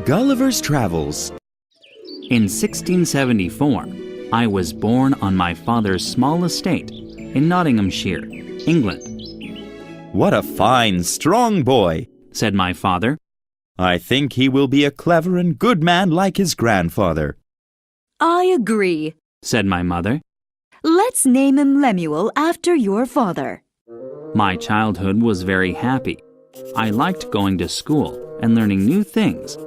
Gulliver's Travels. In 1674, I was born on my father's small estate in Nottinghamshire, England. What a fine, strong boy, said my father. I think he will be a clever and good man like his grandfather. I agree, said my mother. Let's name him Lemuel after your father. My childhood was very happy. I liked going to school and learning new things,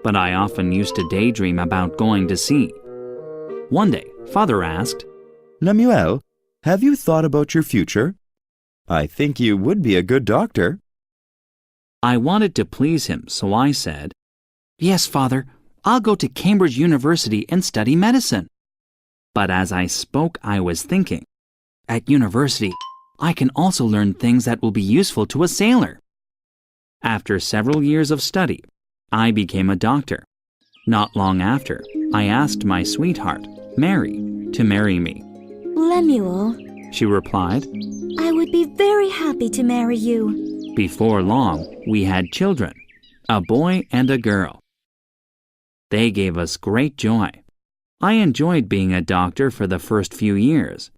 but I often used to daydream about going to sea. One day, Father asked, Lemuel, have you thought about your future? I think you would be a good doctor. I wanted to please him, so I said, Yes, Father, I'll go to Cambridge University and study medicine. But as I spoke, I was thinking, at university, I can also learn things that will be useful to a sailor. After several years of study, I became a doctor. Not long after, I asked my sweetheart, Mary, to marry me. Lemuel, she replied. I would be very happy to marry you. Before long, we had children, a boy and a girl. They gave us great joy. I enjoyed being a doctor for the first few years,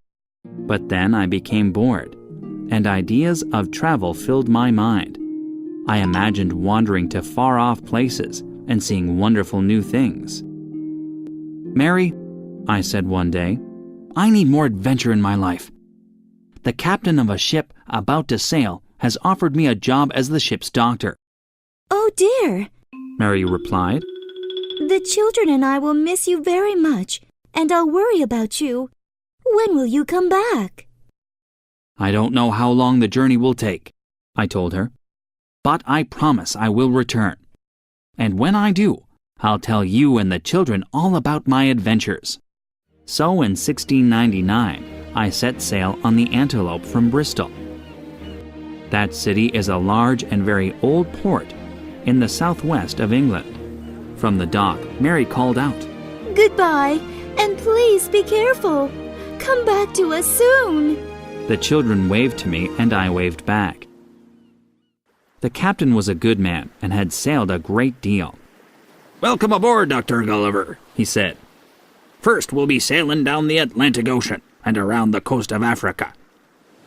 but then I became bored, and ideas of travel filled my mind. I imagined wandering to far-off places and seeing wonderful new things. Mary, I said one day, I need more adventure in my life. The captain of a ship about to sail has offered me a job as the ship's doctor. Oh dear, Mary replied. The children and I will miss you very much, and I'll worry about you. When will you come back? I don't know how long the journey will take, I told her, but I promise I will return. And when I do, I'll tell you and the children all about my adventures. So in 1699, I set sail on the Antelope from Bristol. That city is a large and very old port in the southwest of England. From the dock, Mary called out, Goodbye, and please be careful. Come back to us soon. The children waved to me and I waved back. The captain was a good man and had sailed a great deal. Welcome aboard, Dr. Gulliver, he said. First we'll be sailing down the Atlantic Ocean and around the coast of Africa.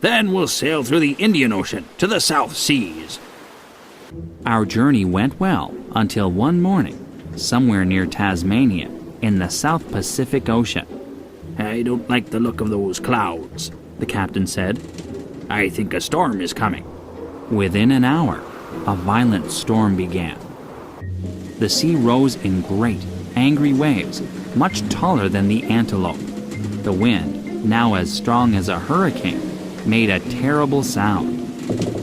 Then we'll sail through the Indian Ocean to the South Seas. Our journey went well until one morning, somewhere near Tasmania, in the South Pacific Ocean. I don't like the look of those clouds, the captain said. I think a storm is coming. Within an hour, a violent storm began. The sea rose in great, angry waves, much taller than the Antelope. The wind, now as strong as a hurricane, made a terrible sound.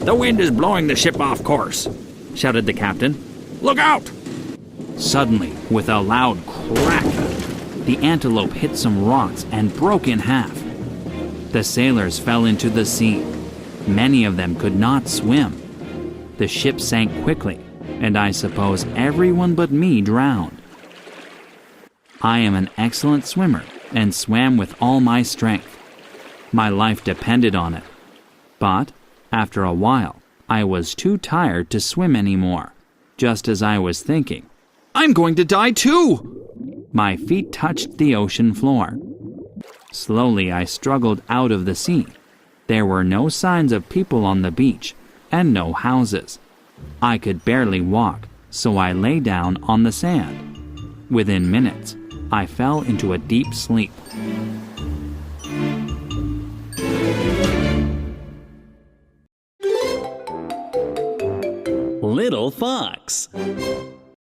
The wind is blowing the ship off course, shouted the captain. Look out! Suddenly, with a loud crack, the Antelope hit some rocks and broke in half. The sailors fell into the sea. Many of them could not swim. The ship sank quickly, and I suppose everyone but me drowned. I am an excellent swimmer and swam with all my strength. My life depended on it. But, after a while, I was too tired to swim anymore. Just as I was thinking, I'm going to die too! My feet touched the ocean floor. Slowly I struggled out of the sea. There were no signs of people on the beach, and no houses. I could barely walk, so I lay down on the sand. Within minutes, I fell into a deep sleep. Little Fox.